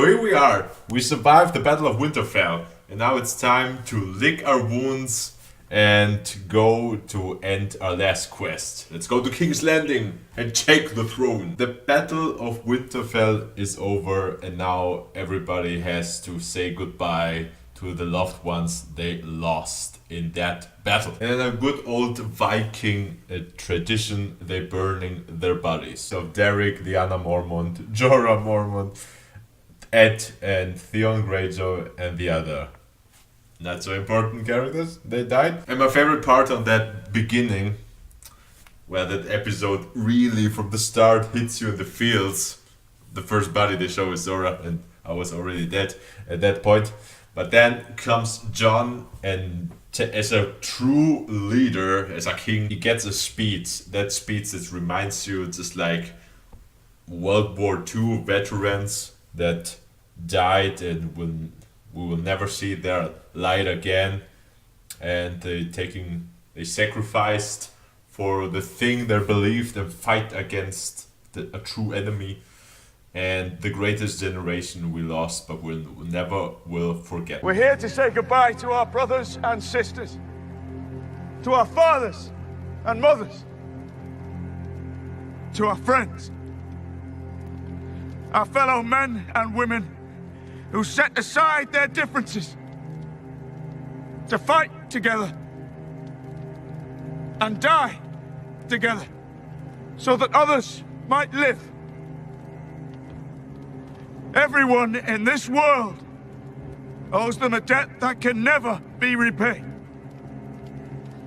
So here we are. We survived the Battle of Winterfell. And now it's time to lick our wounds and go to end our last quest. Let's go to King's Landing and take the throne. The Battle of Winterfell is over, and now everybody has to say goodbye to the loved ones they lost in that battle. And in a good old Viking tradition, they're burning their bodies. So Derek, Lyanna Mormont, Jorah Mormont, Ed and Theon Greyjoy and the other not so important characters, they died. And my favorite part on that beginning, where that episode really from the start hits you in the feels. The first body they show is Zora, and I was already dead at that point. But then comes Jon, and as a true leader, as a king, he gets a speech. That speech that reminds you just like World War II veterans that died and we will never see their light again, and they sacrificed for the thing they believed and fight against a true enemy, and the greatest generation we lost, but we'll never will forget. We're here to say goodbye to our brothers and sisters, to our fathers and mothers, to our friends, our fellow men and women who set aside their differences to fight together and die together so that others might live. Everyone in this world owes them a debt that can never be repaid.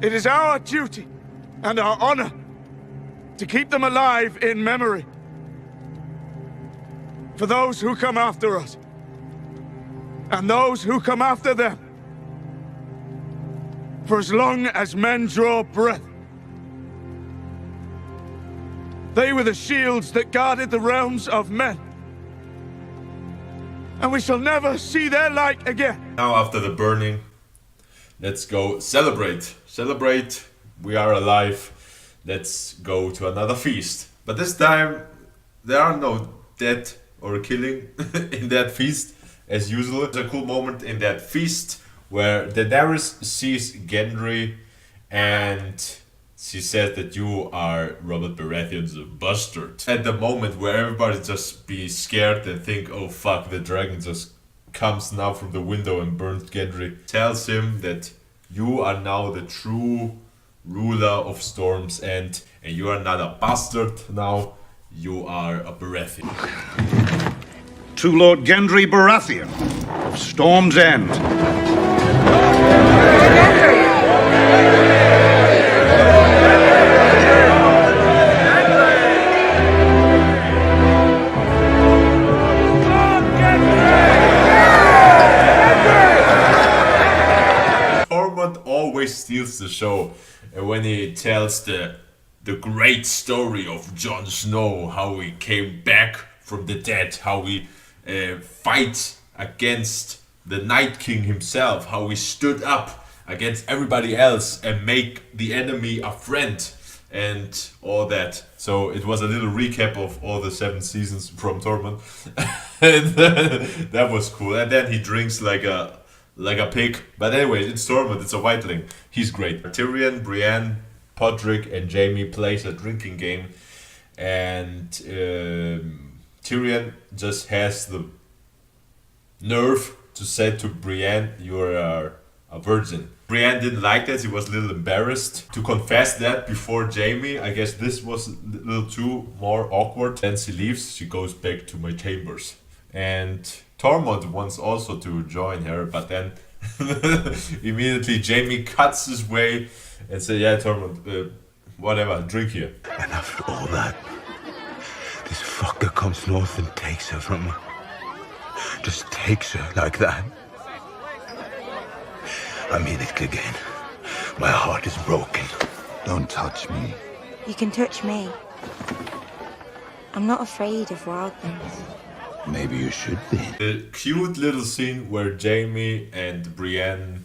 It is our duty and our honor to keep them alive in memory for those who come after us and those who come after them, for as long as men draw breath. They were the shields that guarded the realms of men, and we shall never see their light again. Now after the burning, let's go celebrate. Celebrate, we are alive. Let's go to another feast. But this time, there are no dead or killing in that feast. As usual, it's a cool moment in that feast where Daenerys sees Gendry and she says that you are Robert Baratheon's bastard. At the moment where everybody just be scared and think, oh fuck, the dragon just comes now from the window and burns Gendry, tells him that you are now the true ruler of Storm's End, and you are not a bastard now, you are a Baratheon. To Lord Gendry Baratheon of Storm's End. Tormund always steals the show, and when he tells the great story of Jon Snow, how he came back from the dead, how he fight against the Night King himself, how he stood up against everybody else and make the enemy a friend and all that. So it was a little recap of all the 7 seasons from Tormund. And that was cool. And then he drinks like a pig. But anyway, it's Tormund, it's a whiteling. He's great. Tyrion, Brienne, Podrick and Jaime plays a drinking game, and Tyrion just has the nerve to say to Brienne, you're a virgin. Brienne didn't like that, she was a little embarrassed to confess that before Jaime. I guess this was a little too more awkward. Then she leaves, she goes back to my chambers. And Tormund wants also to join her, but then immediately Jaime cuts his way and says, yeah, Tormund, whatever, drink here. And after all that, this fucker comes north and takes her from her. Just takes her like that. I mean it, Clegane. My heart is broken. Don't touch me. You can touch me. I'm not afraid of wild things. Maybe you should be. The cute little scene where Jaime and Brienne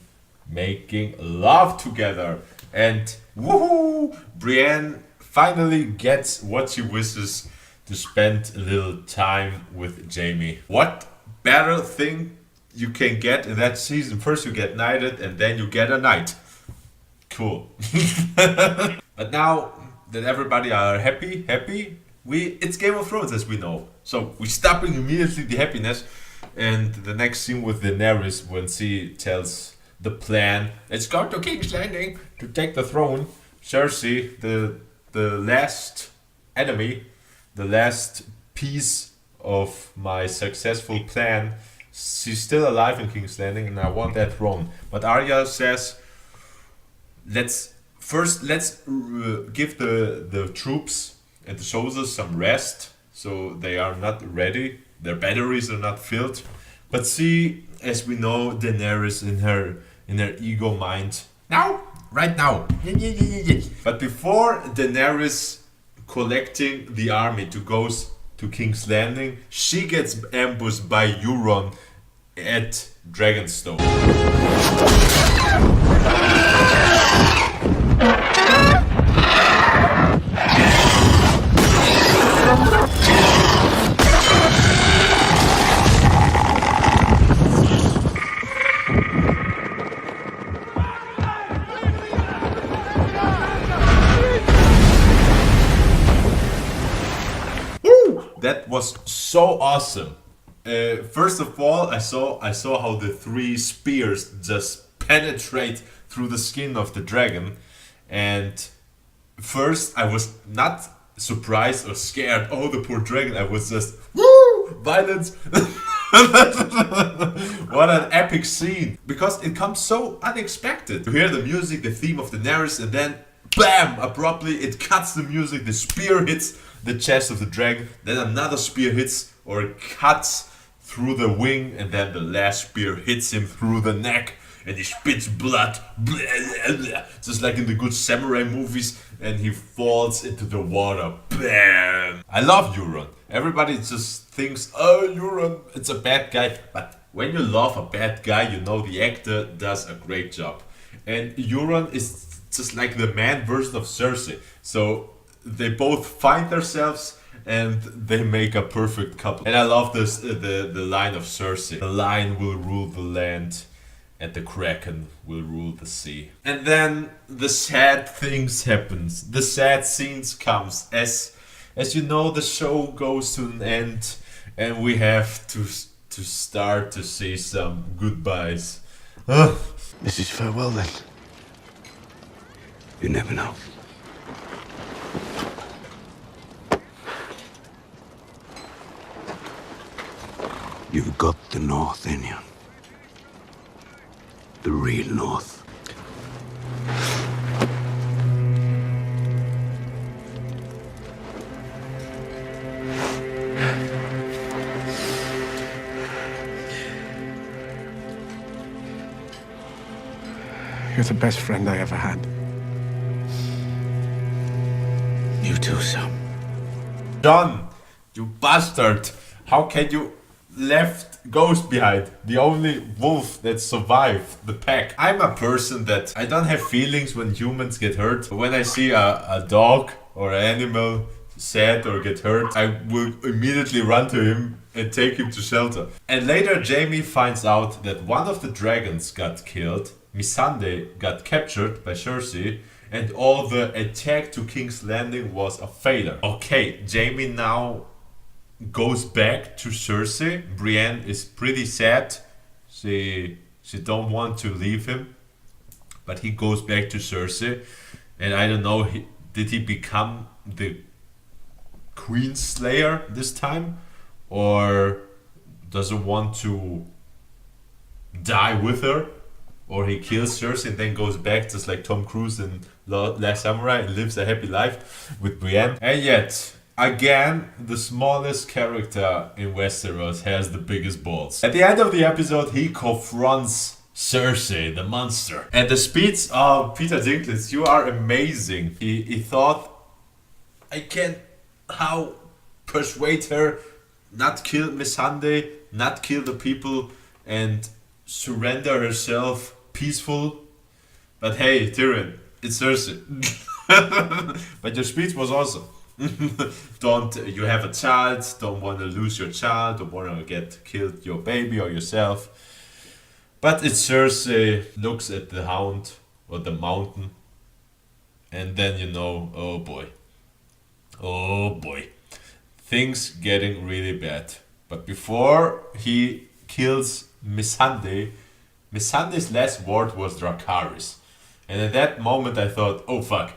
making love together. And woohoo! Brienne finally gets what she wishes, to spend a little time with Jaime. What better thing you can get in that season. First you get knighted and then you get a knight. Cool. But now that everybody are happy, it's Game of Thrones as we know. So we're stopping immediately the happiness, and the next scene with Daenerys when she tells the plan, let's go to King's Landing to take the throne. Cersei, the last enemy, the last piece of my successful plan, she's still alive in King's Landing and I want that throne. But Arya says, let's give the troops and the soldiers some rest, so they are not ready, their batteries are not filled. But see, as we know, Daenerys in her ego mind, now, right now. But before Daenerys collecting the army to go to King's Landing, she gets ambushed by Euron at Dragonstone. That was so awesome. First of all, I saw how the 3 spears just penetrate through the skin of the dragon, and first I was not surprised or scared. Oh, the poor dragon! I was just woo, violence. What an epic scene! Because it comes so unexpected. You hear the music, the theme of Daenerys, and then bam! Abruptly, it cuts the music. The spear hits the chest of the dragon, then another spear hits or cuts through the wing, and then the last spear hits him through the neck and he spits blood, just like in the good samurai movies, and he falls into the water. Bam! I love Euron. Everybody just thinks, oh, Euron, it's a bad guy, but when you love a bad guy, you know the actor does a great job. And Euron is just like the man version of Cersei. So they both find themselves and they make a perfect couple. And I love this the line of Cersei. The lion will rule the land and the kraken will rule the sea. And then the sad things happens. The sad scenes comes as you know, the show goes to an end and we have to start to see some goodbyes. This is farewell then. You never know. You've got the North in you. The real North. You're the best friend I ever had. You too, son. John, you bastard! How can you left Ghost behind? The only wolf that survived the pack. I'm a person that I don't have feelings when humans get hurt. When I see a dog or an animal sad or get hurt, I will immediately run to him and take him to shelter. And later Jaime finds out that one of the dragons got killed, Missandei got captured by Cersei, and all the attack to King's Landing was a failure. Okay, Jaime now goes back to Cersei. Brienne is pretty sad. She don't want to leave him, but he goes back to Cersei, and I don't know, did he become the Queen Slayer this time, or does he want to die with her, or he kills Cersei and then goes back just like Tom Cruise in Last Samurai and lives a happy life with Brienne. And yet again, the smallest character in Westeros has the biggest balls. At the end of the episode, he confronts Cersei, the monster. And the speech of Peter Dinklage, you are amazing. He thought, I can how persuade her not kill Missandei, not kill the people, and surrender herself peaceful. But hey, Tyrion, it's Cersei. But your speech was awesome. Don't you have a child, don't want to lose your child, don't want to get killed your baby or yourself. But it's Cersei looks at the hound or the mountain, and then you know, oh boy, things getting really bad. But before he kills Missandei, Missandei's last word was Dracarys. And at that moment I thought, oh fuck,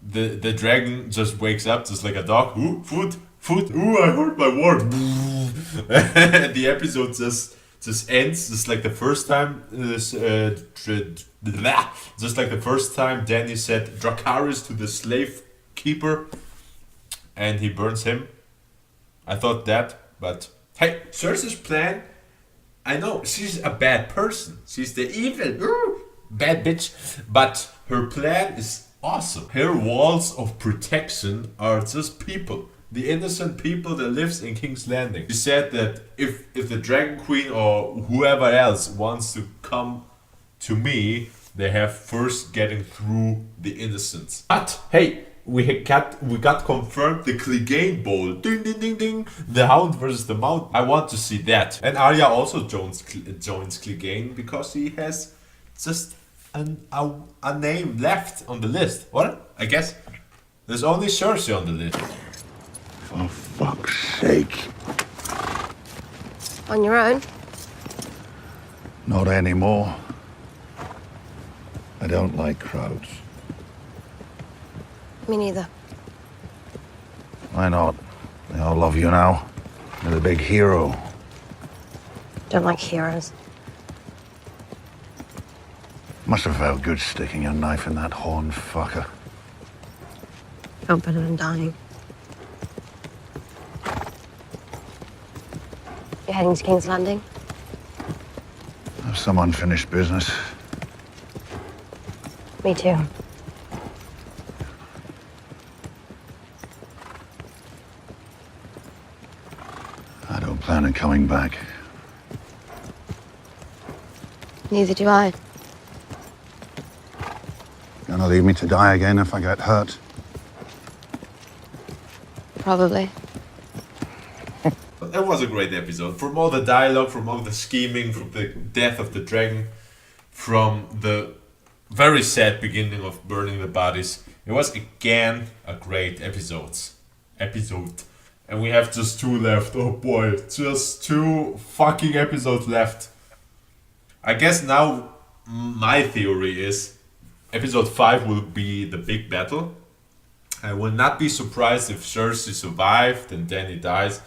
the dragon just wakes up just like a dog. Ooh, food, ooh, I heard my word. And the episode just ends just like the first time just like the first time Dany said Dracarys to the slave keeper and he burns him. I thought that, but hey, Cersei's plan, I know she's a bad person. She's the evil bad bitch, but her plan is awesome. Her walls of protection are just people. The innocent people that lives in King's Landing. She said that if the Dragon Queen or whoever else wants to come to me, they have first getting through the innocents. But hey, we got confirmed the Clegane Bowl. Ding ding ding ding. The Hound versus the Mountain. I want to see that. And Arya also joins Clegane because he has just a name left on the list. What? I guess there's only Cersei on the list. For fuck's sake. On your own? Not anymore. I don't like crowds. Me neither. Why not? They all love you now. You're the big hero. Don't like heroes. Must have felt good sticking your knife in that horned fucker. Felt better than dying. You're heading to King's Landing? Have some unfinished business. Me too. I don't plan on coming back. Neither do I. Gonna leave me to die again if I get hurt. Probably. That was a great episode. From all the dialogue, from all the scheming, from the death of the dragon, from the very sad beginning of burning the bodies. It was again a great episode. And we have just 2 left. Oh boy, just 2 fucking episodes left. I guess now my theory is episode 5 will be the big battle. I will not be surprised if Cersei survived and Dany dies.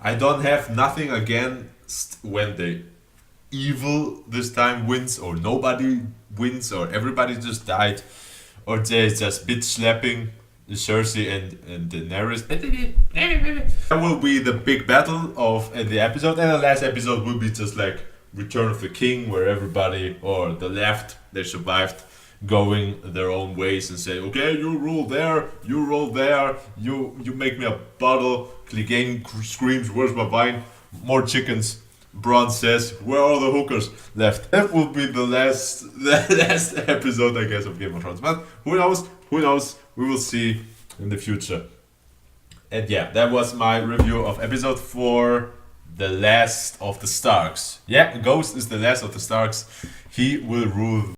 I don't have nothing against when the evil this time wins or nobody wins or everybody just died or there's just bitch slapping Cersei and Daenerys. That will be the big battle of the episode, and the last episode will be just like Return of the King, where everybody or the left, they survived, going their own ways and say, okay, you rule there, you make me a bottle. Clegane screams, where's my wine? More chickens. Bronn says, where are the hookers left? That will be the last episode, I guess, of Game of Thrones. But who knows? We will see in the future. And yeah, that was my review of episode 4, The Last of the Starks. Yeah, Ghost is the last of the Starks. He will rule